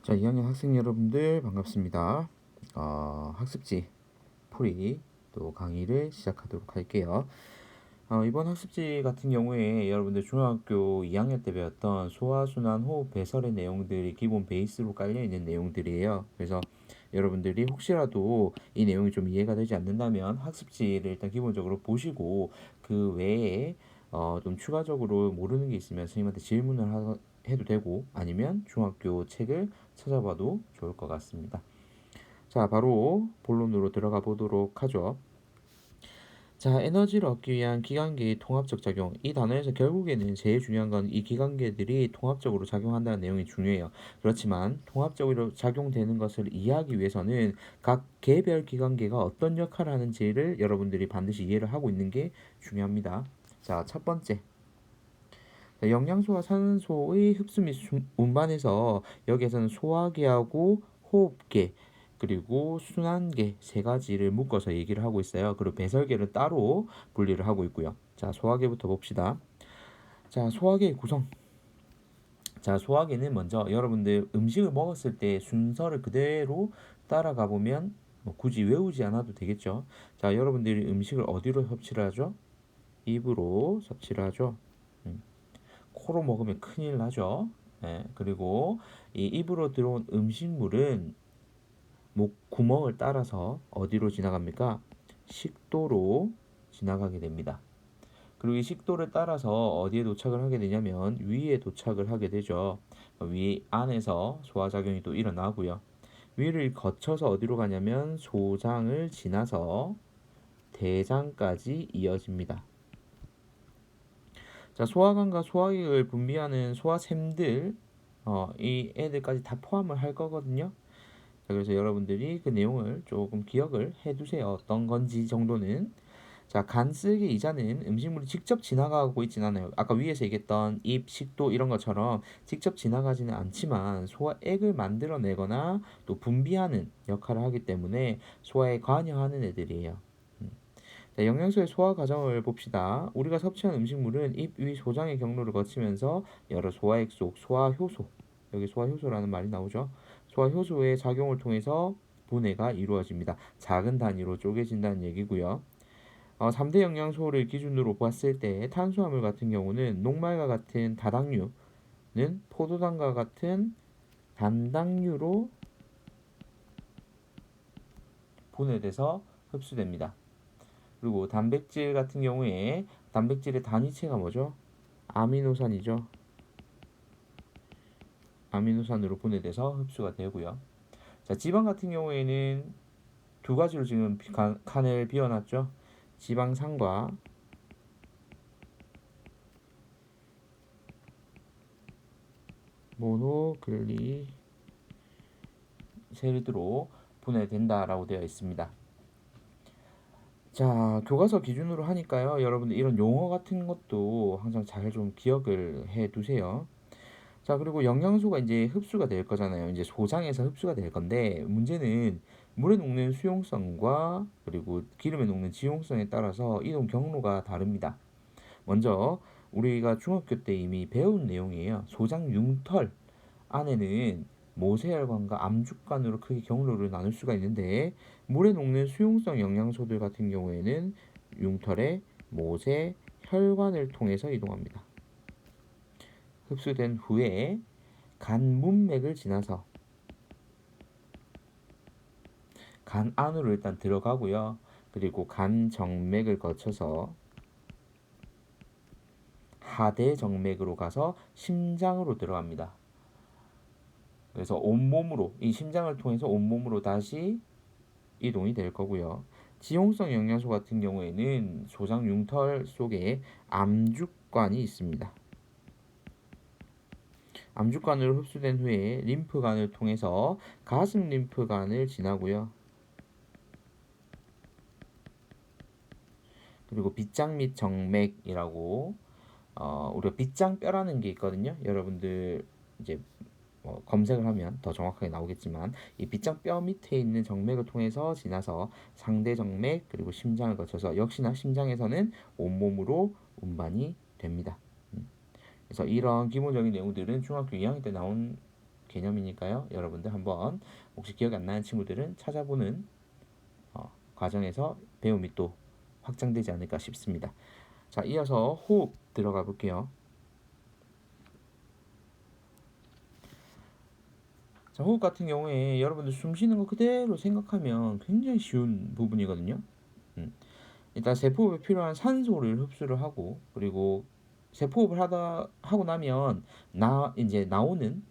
자, 2학년 학생 여러분들 반갑습니다. 학습지 풀이 또 강의를 시작하도록 할게요. 이번 학습지 같은 경우에 여러분들 중학교 2학년 때 배웠던 소화순환 호흡 배설의 내용들이 기본 베이스로 깔려 있는 내용들이에요. 그래서 여러분들이 혹시라도 이 내용이 좀 이해가 되지 않는다면 학습지를 일단 기본적으로 보시고 그 외에 좀 추가적으로 모르는 게 있으면 선생님한테 해도 되고 아니면 중학교 책을 찾아봐도 좋을 것 같습니다. 자, 바로 본론으로 들어가 보도록 하죠. 자, 에너지를 얻기 위한 기관계의 통합적 작용. 이 단어에서 결국에는 제일 중요한 건 이 기관계들이 통합적으로 작용한다는 내용이 중요해요. 그렇지만 통합적으로 작용되는 것을 이해하기 위해서는 각 개별 기관계가 어떤 역할을 하는지를 여러분들이 반드시 이해를 하고 있는 게 중요합니다. 자, 첫 번째. 영양소와 산소의 흡수 및 운반에서 여기에서는 소화계하고 호흡계 그리고 순환계 세 가지를 묶어서 얘기를 하고 있어요. 그리고 배설계를 따로 분리를 하고 있고요. 자, 소화계부터 봅시다. 자, 소화계의 구성. 자, 소화계는 먼저 여러분들 음식을 먹었을 때 순서를 그대로 따라가 보면 뭐 굳이 외우지 않아도 되겠죠. 자, 여러분들이 음식을 어디로 섭취를 하죠? 입으로 섭취를 하죠. 코로 먹으면 큰일 나죠. 예, 그리고 이 입으로 들어온 음식물은 목 구멍을 따라서 어디로 지나갑니까? 식도로 지나가게 됩니다. 그리고 이 식도를 따라서 어디에 도착을 하게 되냐면 위에 도착을 하게 되죠. 위 안에서 소화작용이 또 일어나고요. 위를 거쳐서 어디로 가냐면 소장을 지나서 대장까지 이어집니다. 자, 소화관과 소화기를 분비하는 소화샘들, 이 애들까지 다 포함을 할 거거든요. 자, 그래서 여러분들이 그 내용을 조금 기억을 해두세요. 어떤 건지 정도는. 자, 간쓸기 이자는 음식물이 직접 지나가고 있진 않아요. 아까 위에서 얘기했던 입, 식도 이런 것처럼 직접 지나가지는 않지만 소화액을 만들어내거나 또 분비하는 역할을 하기 때문에 소화에 관여하는 애들이에요. 자, 영양소의 소화 과정을 봅시다. 우리가 섭취한 음식물은 입, 위, 소장의 경로를 거치면서 여러 소화액 속 소화효소, 여기 소화효소라는 말이 나오죠. 소화효소의 작용을 통해서 분해가 이루어집니다. 작은 단위로 쪼개진다는 얘기고요. 3대 영양소를 기준으로 봤을 때 탄수화물 같은 경우는 녹말과 같은 다당류는 포도당과 같은 단당류로 분해돼서 흡수됩니다. 그리고 단백질 같은 경우에 단백질의 단위체가 뭐죠? 아미노산이죠. 아미노산으로 분해돼서 흡수가 되고요. 자, 지방 같은 경우에는 두 가지로 지금 칸을 비워놨죠. 지방산과 모노글리세리드로 분해된다라고 되어 있습니다. 자, 교과서 기준으로 하니까요. 여러분들 이런 용어 같은 것도 항상 잘 좀 기억을 해 두세요. 자, 그리고 영양소가 이제 흡수가 될 거잖아요. 이제 소장에서 흡수가 될 건데, 문제는 물에 녹는 수용성과 그리고 기름에 녹는 지용성에 따라서 이동 경로가 다릅니다. 먼저, 우리가 중학교 때 이미 배운 내용이에요. 소장 융털 안에는 모세혈관과 암죽관으로 크게 경로를 나눌 수가 있는데, 물에 녹는 수용성 영양소들 같은 경우에는 융털의 모세, 혈관을 통해서 이동합니다. 흡수된 후에 간 문맥을 지나서 간 안으로 일단 들어가고요. 그리고 간 정맥을 거쳐서 하대 정맥으로 가서 심장으로 들어갑니다. 그래서 온몸으로 이 심장을 통해서 온몸으로 다시 이동이 될 거고요. 지용성 영양소 같은 경우에는 소장 융털 속에 암죽관이 있습니다. 암죽관으로 흡수된 후에 림프관을 통해서 가슴 림프관을 지나고요. 그리고 빗장 및 정맥이라고 우리가 빗장뼈라는 게 있거든요. 여러분들 이제 검색을 하면 더 정확하게 나오겠지만 이 빗장뼈 밑에 있는 정맥을 통해서 지나서 상대 정맥 그리고 심장을 거쳐서 역시나 심장에서는 온몸으로 운반이 됩니다. 그래서 이런 기본적인 내용들은 중학교 2학년 때 나온 개념이니까요. 여러분들 한번 혹시 기억이 안 나는 친구들은 찾아보는 과정에서 배움이 또 확장되지 않을까 싶습니다. 자, 이어서 호흡 들어가 볼게요. 자, 호흡 같은 경우에 여러분들 숨 쉬는 거 그대로 생각하면 굉장히 쉬운 부분이거든요. 일단 세포호흡에 필요한 산소를 흡수를 하고, 그리고 세포호흡을 하고 나면 이제 나오는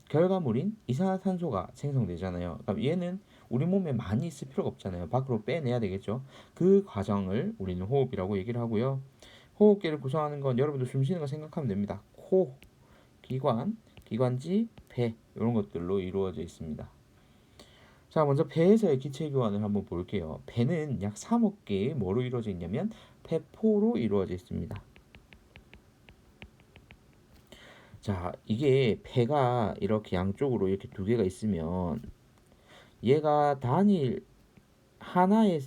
결과물인 이산화탄소가 생성되잖아요. 그럼 얘는 우리 몸에 많이 있을 필요가 없잖아요. 밖으로 빼내야 되겠죠. 그 과정을 우리는 호흡이라고 얘기를 하고요. 호흡기를 구성하는 건 여러분들 숨 쉬는 거 생각하면 됩니다. 코, 기관, 기관지, 배 이런 것들로 이루어져 있습니다. 자, 먼저 배에서의 기체 교환을 한번 볼게요. 배는 약 3억 개의 뭐로 이루어져 있냐면 배포로 이루어져 있습니다. 자, 이게 배가 이렇게 양쪽으로 이렇게 두 개가 있으면 얘가 단일 하나의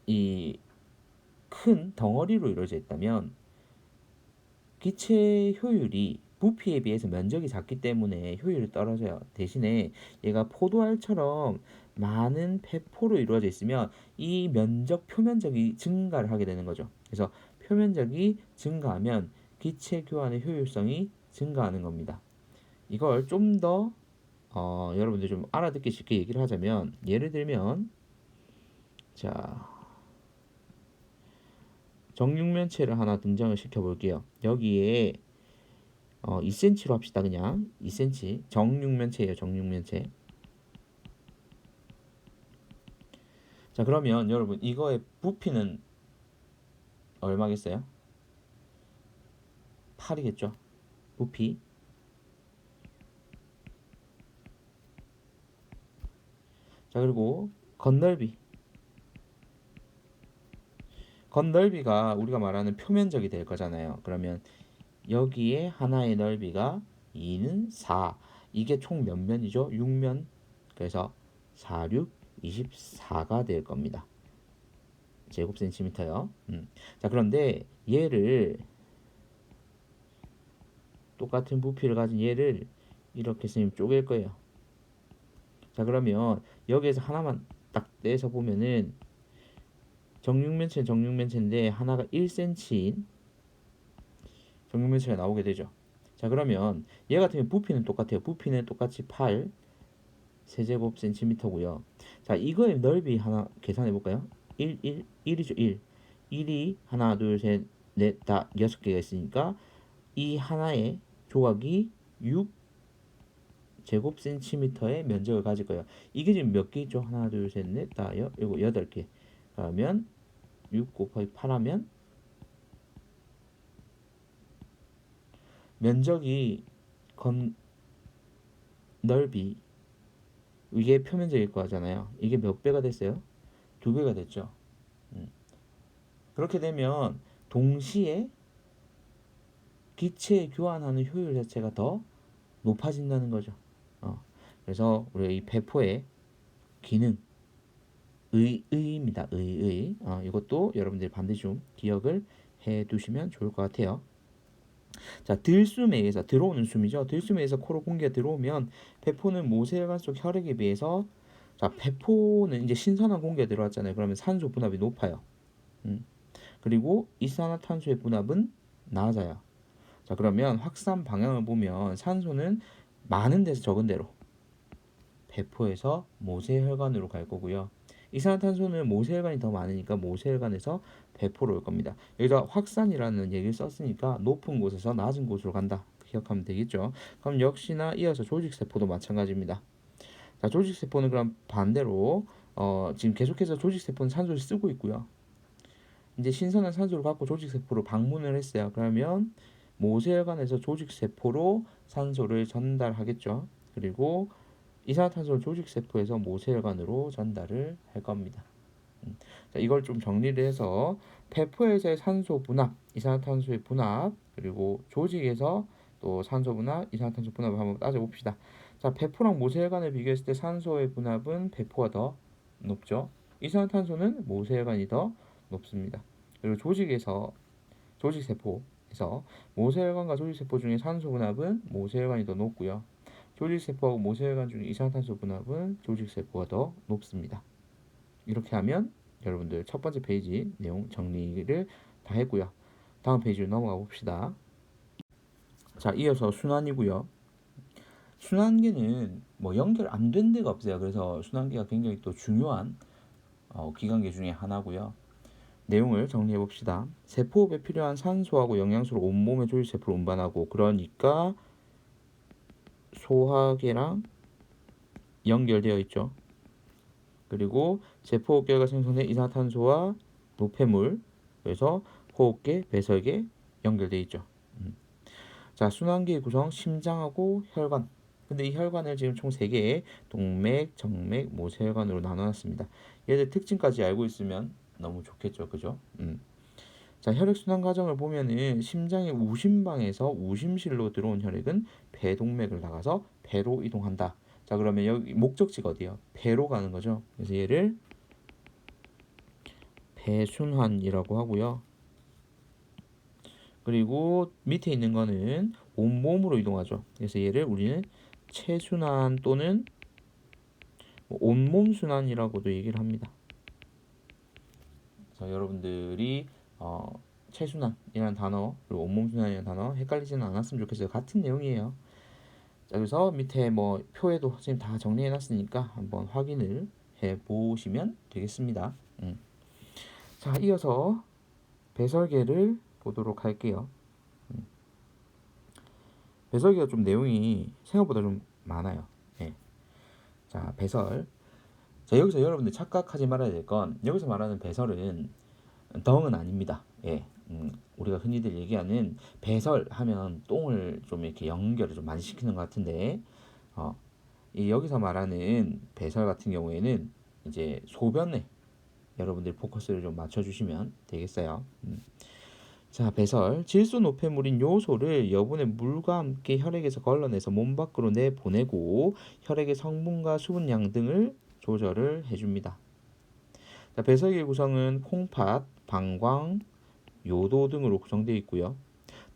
이 큰 덩어리로 이루어져 있다면 기체 효율이 부피에 비해서 면적이 작기 때문에 효율이 떨어져요. 대신에 얘가 포도알처럼 많은 배포로 이루어져 있으면 이 표면적이 증가를 하게 되는 거죠. 그래서 표면적이 증가하면 기체 교환의 효율성이 증가하는 겁니다. 이걸 좀 더 여러분들 좀 알아듣기 쉽게 얘기를 하자면, 예를 들면 자, 정육면체를 하나 등장을 시켜 볼게요. 여기에 2cm로 합시다. 그냥 2cm 정육면체예요. 정육면체. 자, 그러면 여러분 이거의 부피는 얼마겠어요? 8이겠죠. 부피. 자, 그리고 건널비. 건널비가 우리가 말하는 표면적이 될 거잖아요. 그러면 여기에 하나의 넓이가 2는 4. 이게 총 몇 면이죠? 6면. 그래서 4, 6, 24가 될 겁니다. 제곱 센티미터요. 자, 그런데 얘를 똑같은 부피를 가진 얘를 이렇게 선생님 쪼갤 거예요. 자, 그러면 여기에서 하나만 딱 떼서 보면은 정육면체는 정육면체인데 하나가 1cm인 정육면체가 나오게 되죠. 자, 그러면 얘 같은 경우 부피는 똑같아요. 부피는 똑같이 8 세제곱 센티미터고요. 자, 이거의 넓이 하나 계산해 볼까요? 1이죠. 1. 1이 하나, 둘, 셋, 넷, 다 6개가 있으니까 이 하나의 조각이 6 제곱 센티미터의 면적을 가질 거예요. 이게 지금 몇 개 있죠? 하나, 둘, 셋, 넷, 다, 이거 8개. 그러면 6 곱하기 8 하면 면적이 넓이 이게 표면적일 거잖아요. 이게 몇 배가 됐어요? 2배가 됐죠. 그렇게 되면 동시에 기체 교환하는 효율 자체가 더 높아진다는 거죠. 그래서 우리 이 배포의 기능 의입니다. 이것도 여러분들이 반드시 좀 기억을 해 두시면 좋을 것 같아요. 자, 들숨에 의해서 들어오는 숨이죠. 들숨에 의해서 코로 공기가 들어오면 배포는 모세혈관 속 혈액에 비해서, 자, 배포는 이제 신선한 공기가 들어왔잖아요. 그러면 산소 분압이 높아요. 그리고 이산화탄소의 분압은 낮아요. 자, 그러면 확산 방향을 보면 산소는 많은 데서 적은 데로 배포해서 모세혈관으로 갈 거고요. 이산화탄소는 모세혈관이 더 많으니까 모세혈관에서 배포로 올 겁니다. 여기다 확산이라는 얘기를 썼으니까 높은 곳에서 낮은 곳으로 간다. 기억하면 되겠죠. 그럼 역시나 이어서 조직세포도 마찬가지입니다. 자, 조직세포는 그럼 반대로 지금 계속해서 조직세포는 산소를 쓰고 있고요. 이제 신선한 산소를 갖고 조직세포로 방문을 했어요. 그러면 모세혈관에서 조직세포로 산소를 전달하겠죠. 그리고 이산화탄소를 조직세포에서 모세혈관으로 전달을 할 겁니다. 자, 이걸 좀 정리를 해서 배포에서의 산소 분압, 이산화탄소의 분압, 그리고 조직에서 또 산소 분압, 이산화탄소 분압을 한번 따져봅시다. 자, 배포랑 모세혈관을 비교했을 때 산소의 분압은 배포가 더 높죠. 이산화탄소는 모세혈관이 더 높습니다. 그리고 조직세포에서 모세혈관과 조직세포 중에 산소 분압은 모세혈관이 더 높고요. 조직세포하고 모세혈관 중 이산화탄소 분압은 조직세포가 더 높습니다. 이렇게 하면 여러분들 첫 번째 페이지 내용 정리를 다 했고요. 다음 페이지로 넘어가 봅시다. 자, 이어서 순환이고요. 순환계는 뭐 연결 안 된 데가 없어요. 그래서 순환계가 굉장히 또 중요한 기관계 중에 하나고요. 내용을 정리해 봅시다. 세포호흡에 필요한 산소하고 영양소를 온몸의 조직세포로 운반하고, 그러니까 소화계랑 연결되어 있죠. 그리고 세포호흡계가 생성된 이산화탄소와 노폐물, 그래서 호흡계, 배설계 연결되어 있죠. 자, 순환계의 구성, 심장하고 혈관. 근데 이 혈관을 지금 총 3개의 동맥, 정맥, 모세혈관으로 나눠놨습니다. 얘들 특징까지 알고 있으면 너무 좋겠죠, 그죠? 자, 혈액순환 과정을 보면은 심장의 우심방에서 우심실로 들어온 혈액은 배동맥을 나가서 배로 이동한다. 자, 그러면 여기 목적지가 어디요? 배로 가는 거죠. 그래서 얘를 배순환이라고 하고요. 그리고 밑에 있는 거는 온몸으로 이동하죠. 그래서 얘를 우리는 체순환 또는 온몸 순환이라고도 얘기를 합니다. 그래서 여러분들이 체순환이라는 단어 그리고 온몸 순환이라는 단어 헷갈리지는 않았으면 좋겠어요. 같은 내용이에요. 자, 그래서 밑에 뭐 표에도 지금 다 정리해 놨으니까 한번 확인을 해 보시면 되겠습니다. 자, 이어서 배설계를 보도록 할게요. 배설계가 좀 내용이 생각보다 좀 많아요. 예. 자, 배설. 자, 여기서 여러분들 착각하지 말아야 될 건, 여기서 말하는 배설은 덩은 아닙니다. 예. 우리가 흔히들 얘기하는 배설하면 똥을 좀 이렇게 연결을 좀 많이 시키는 것 같은데, 이 여기서 말하는 배설 같은 경우에는 이제 소변에 여러분들 포커스를 좀 맞춰주시면 되겠어요. 자, 배설. 질소 노폐물인 요소를 여분의 물과 함께 혈액에서 걸러내서 몸 밖으로 내보내고 혈액의 성분과 수분량 등을 조절을 해줍니다. 자, 배설기의 구성은 콩팥, 방광, 요도 등으로 구성되어 있고요.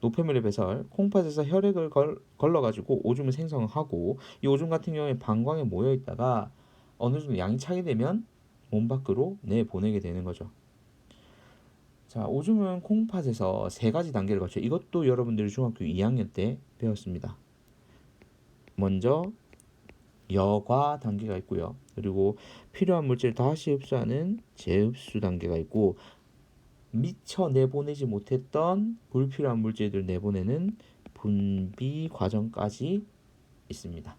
노폐물의 배설, 콩팥에서 혈액을 걸러가지고 오줌을 생성하고, 이 오줌 같은 경우에 방광에 모여 있다가 어느 정도 양이 차게 되면 몸 밖으로 내보내게 되는 거죠. 자, 오줌은 콩팥에서 3가지 단계를 거쳐. 이것도 여러분들이 중학교 2학년 때 배웠습니다. 먼저 여과 단계가 있고요. 그리고 필요한 물질을 다시 흡수하는 재흡수 단계가 있고, 미처 내보내지 못했던 불필요한 물질들 내보내는 분비 과정까지 있습니다.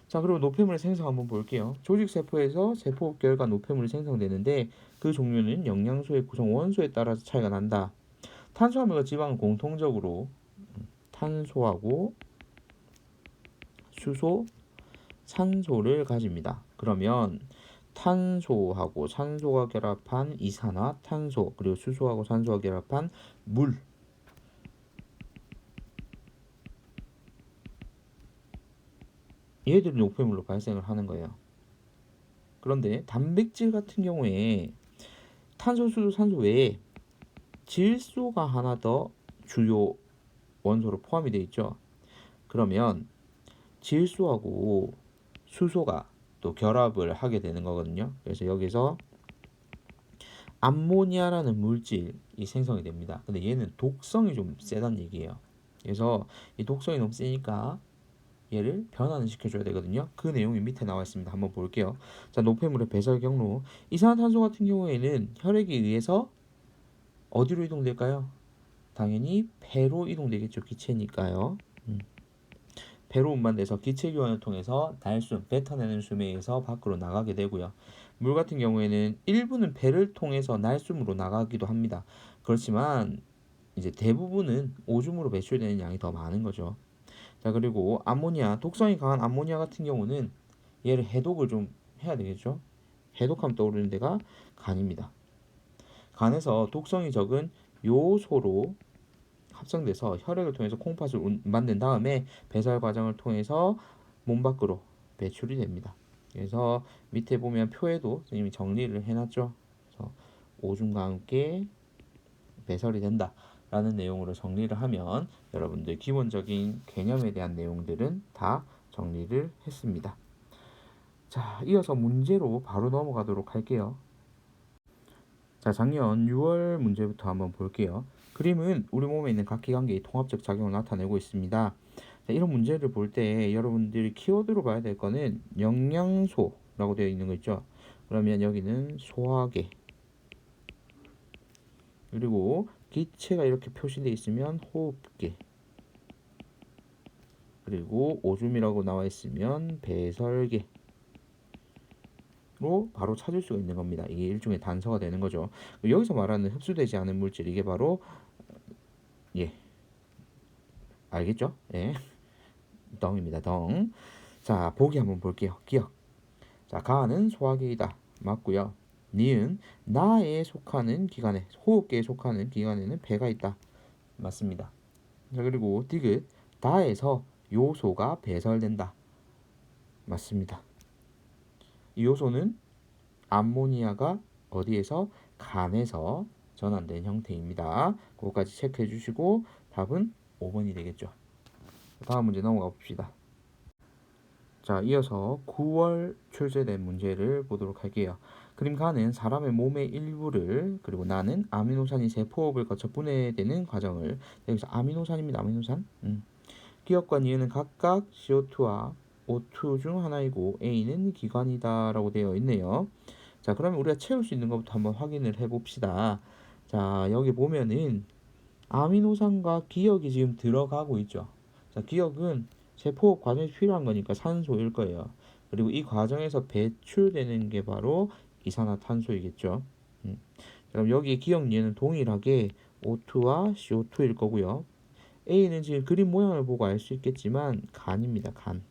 자, 그리고 노폐물의 생성 한번 볼게요. 조직세포에서 세포결과 노폐물이 생성되는데 그 종류는 영양소의 구성 원소에 따라서 차이가 난다. 탄수화물과 지방은 공통적으로 탄소하고 수소, 산소를 가집니다. 그러면 탄소하고 산소가 결합한 이산화탄소, 그리고 수소하고 산소가 결합한 물, 얘들이 노폐물로 발생을 하는 거예요. 그런데 단백질 같은 경우에 탄소, 수소, 산소 외에 질소가 하나 더 주요 원소로 포함이 되어 있죠. 그러면 질소하고 수소가 또 결합을 하게 되는 거거든요. 그래서 여기서 암모니아라는 물질이 생성이 됩니다. 근데 얘는 독성이 좀 세다는 얘기예요. 그래서 이 독성이 너무 세니까 얘를 변환을 시켜줘야 되거든요. 그 내용이 밑에 나와 있습니다. 한번 볼게요. 자, 노폐물의 배설 경로. 이산화탄소 같은 경우에는 혈액에 의해서 어디로 이동될까요? 당연히 폐로 이동되겠죠. 기체니까요. 배로 운반돼서 기체 교환을 통해서 달숨, 뱉어내는 숨에 의해서 밖으로 나가게 되고요. 물 같은 경우에는 일부는 배를 통해서 날숨으로 나가기도 합니다. 그렇지만 이제 대부분은 오줌으로 배출되는 양이 더 많은 거죠. 자, 그리고 암모니아, 독성이 강한 암모니아 같은 경우는 얘를 해독을 좀 해야 되겠죠. 해독하면 떠오르는 데가 간입니다. 간에서 독성이 적은 요소로 합성돼서 혈액을 통해서 콩팥을 만든 다음에 배설 과정을 통해서 몸 밖으로 배출이 됩니다. 그래서 밑에 보면 표에도 선생님이 정리를 해놨죠. 그래서 오줌과 함께 배설이 된다. 라는 내용으로 정리를 하면 여러분들 기본적인 개념에 대한 내용들은 다 정리를 했습니다. 자, 이어서 문제로 바로 넘어가도록 할게요. 자, 작년 6월 문제부터 한번 볼게요. 그림은 우리 몸에 있는 각 기관계의 통합적 작용을 나타내고 있습니다. 자, 이런 문제를 볼 때 여러분들이 키워드로 봐야 될 거는 영양소라고 되어 있는 거 있죠. 그러면 여기는 소화계, 그리고 기체가 이렇게 표시되어 있으면 호흡계, 그리고 오줌이라고 나와 있으면 배설계 로 바로 찾을 수가 있는 겁니다. 이게 일종의 단서가 되는 거죠. 여기서 말하는 흡수되지 않은 물질, 이게 바로 예, 알겠죠? 예, 덩입니다. 덩. 자, 보기 한번 볼게요. 기억. 자, 가는 소화계이다. 맞고요. 니은 나에 속하는 기관에, 호흡계에 속하는 기관에는 배가 있다. 맞습니다. 자, 그리고 디귿 다에서 요소가 배설된다. 맞습니다. 이 요소는 암모니아가 어디에서? 간에서 전환된 형태입니다. 그거까지 체크해 주시고 답은 5번이 되겠죠. 다음 문제 넘어가 봅시다. 자, 이어서 9월 출제된 문제를 보도록 할게요. 그림 가는 사람의 몸의 일부를, 그리고 나는 아미노산이 세포업을 거쳐 분해되는 과정을, 여기서 아미노산입니다. 아미노산. 기억과 니은은 각각 CO2와 O2 중 하나이고 A는 기관이다 라고 되어 있네요. 자, 그러면 우리가 채울 수 있는 것부터 한번 확인을 해 봅시다. 자, 여기 보면은 아미노산과 기억이 지금 들어가고 있죠. 자, 기억은 세포 과정에서 필요한 거니까 산소일 거예요. 그리고 이 과정에서 배출되는 게 바로 이산화탄소이겠죠. 음. 그럼 여기 기억 니은 동일하게 O2와 CO2일 거고요. A는 지금 그림 모양을 보고 알 수 있겠지만 간입니다. 간.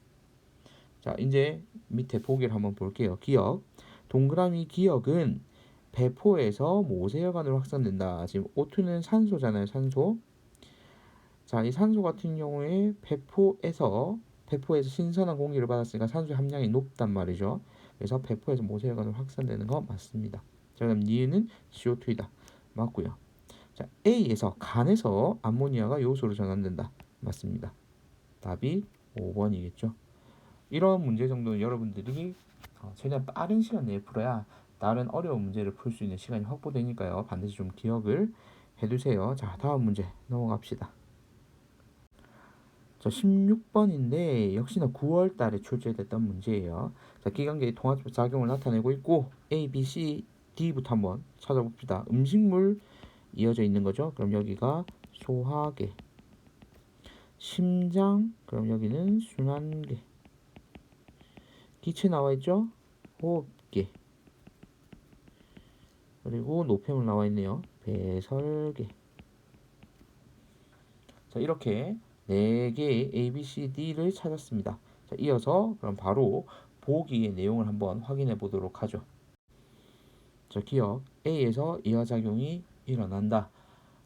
자, 이제 밑에 보기를 한번 볼게요. 기억. 동그라미 기억은 배포에서 모세혈관으로 확산된다. 지금 O2는 산소잖아요. 산소. 자, 이 산소 같은 경우에 배포에서 신선한 공기를 받았으니까 산소의 함량이 높단 말이죠. 그래서 배포에서 모세혈관으로 확산되는 거 맞습니다. 자, 그럼 니은은 CO2이다. 맞고요. 자, A에서 간에서 암모니아가 요소로 전환된다. 맞습니다. 답이 5번이겠죠. 이런 문제 정도는 여러분들이 최대한 빠른 시간 내에 풀어야 다른 어려운 문제를 풀 수 있는 시간이 확보되니까요. 반드시 좀 기억을 해두세요. 자, 다음 문제 넘어갑시다. 자, 16번인데 역시나 9월 달에 출제됐던 문제예요. 자, 기관계의 통합적 작용을 나타내고 있고 A, B, C, D부터 한번 찾아봅시다. 음식물 이어져 있는 거죠. 그럼 여기가 소화계, 심장, 그럼 여기는 순환계, 기체 나와 있죠? 호흡계, 그리고 노폐물 나와 있네요. 배설계. 자, 이렇게 4개의 A, B, C, D를 찾았습니다. 자, 이어서 그럼 바로 보기의 내용을 한번 확인해 보도록 하죠. 자, 기억 A에서 이하작용이 일어난다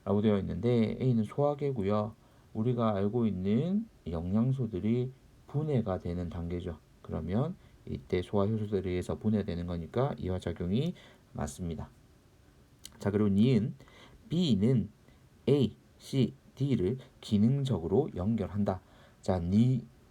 라고 되어 있는데 A는 소화계고요. 우리가 알고 있는 영양소들이 분해가 되는 단계죠. 그러면 이때 소화효소들에 의해서 분해되는 거니까 이하작용이 맞습니다. 자, 그리고 니은 B는 A, C, D를 기능적으로 연결한다. 자,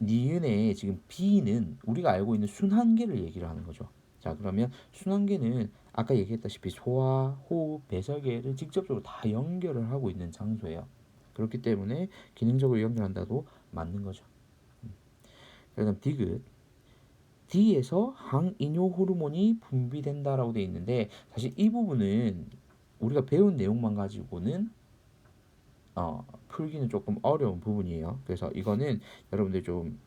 니은의 지금 B는 우리가 알고 있는 순환계를 얘기를 하는 거죠. 자, 그러면 순환계는 아까 얘기했다시피 소화, 호흡, 배설계를 직접적으로 다 연결을 하고 있는 장소예요. 그렇기 때문에 기능적으로 연결한다도 맞는 거죠. 그다음 디귿. D에서 항이뇨 호르몬이 분비된다라고 되어 있는데 사실 이 부분은 우리가 배운 내용만 가지고는 풀기는 조금 어려운 부분이에요. 그래서 이거는 여러분들 좀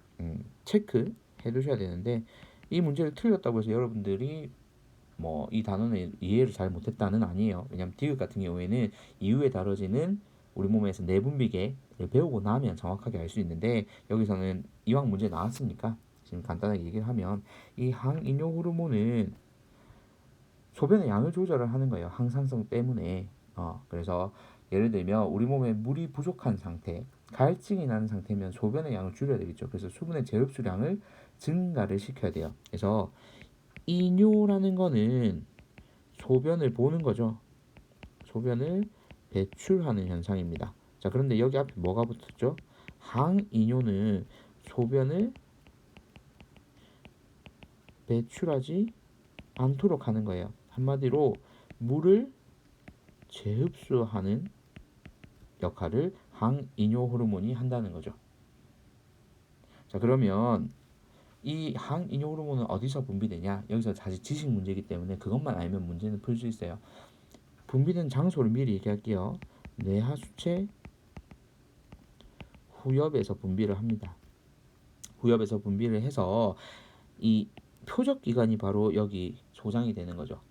체크해 두셔야 되는데 이 문제를 틀렸다고 해서 여러분들이 뭐 이 단어는 이해를 잘 못했다는 아니에요. 왜냐하면 디귿 같은 경우에는 이후에 다뤄지는 우리 몸에서 내분비계를 배우고 나면 정확하게 알 수 있는데 여기서는 이왕 문제 나왔으니까 지금 간단하게 얘기를 하면 이 항이뇨 호르몬은 소변의 양을 조절을 하는 거예요. 항산성 때문에. 그래서 예를 들면 우리 몸에 물이 부족한 상태, 갈증이 나는 상태면 소변의 양을 줄여야 되겠죠. 그래서 수분의 재흡수량을 증가를 시켜야 돼요. 그래서 이뇨라는 거는 소변을 보는 거죠. 소변을 배출하는 현상입니다. 자, 그런데 여기 앞에 뭐가 붙었죠? 항이뇨는 소변을 배출하지 않도록 하는 거예요. 한마디로 물을 재흡수하는 역할을 항이뇨 호르몬이 한다는 거죠. 자, 그러면 이 항이뇨 호르몬은 어디서 분비되냐? 여기서 사실 지식 문제이기 때문에 그것만 알면 문제는 풀 수 있어요. 분비된 장소를 미리 얘기할게요. 뇌하수체 후엽에서 분비를 합니다. 후엽에서 분비를 해서 이 표적 기관이 바로 여기 소장이 되는 거죠.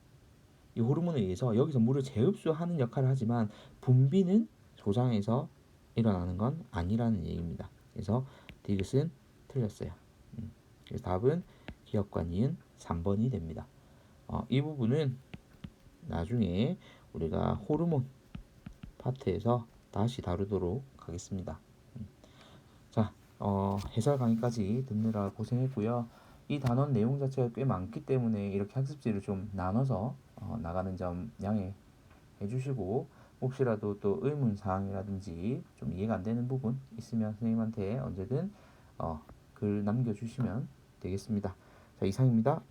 이 호르몬에 의해서 여기서 물을 재흡수하는 역할을 하지만 분비는 소장에서 일어나는 건 아니라는 얘기입니다. 그래서 디귿은 틀렸어요. 그래서 답은 기역과 니은 3번이 됩니다. 이 부분은 나중에 우리가 호르몬 파트에서 다시 다루도록 하겠습니다. 자, 해설 강의까지 듣느라 고생했고요. 이 단원 내용 자체가 꽤 많기 때문에 이렇게 학습지를 좀 나눠서 나가는 점 양해해 주시고, 혹시라도 또 의문 사항이라든지 좀 이해가 안 되는 부분 있으면 선생님한테 언제든 글 남겨주시면 되겠습니다. 자, 이상입니다.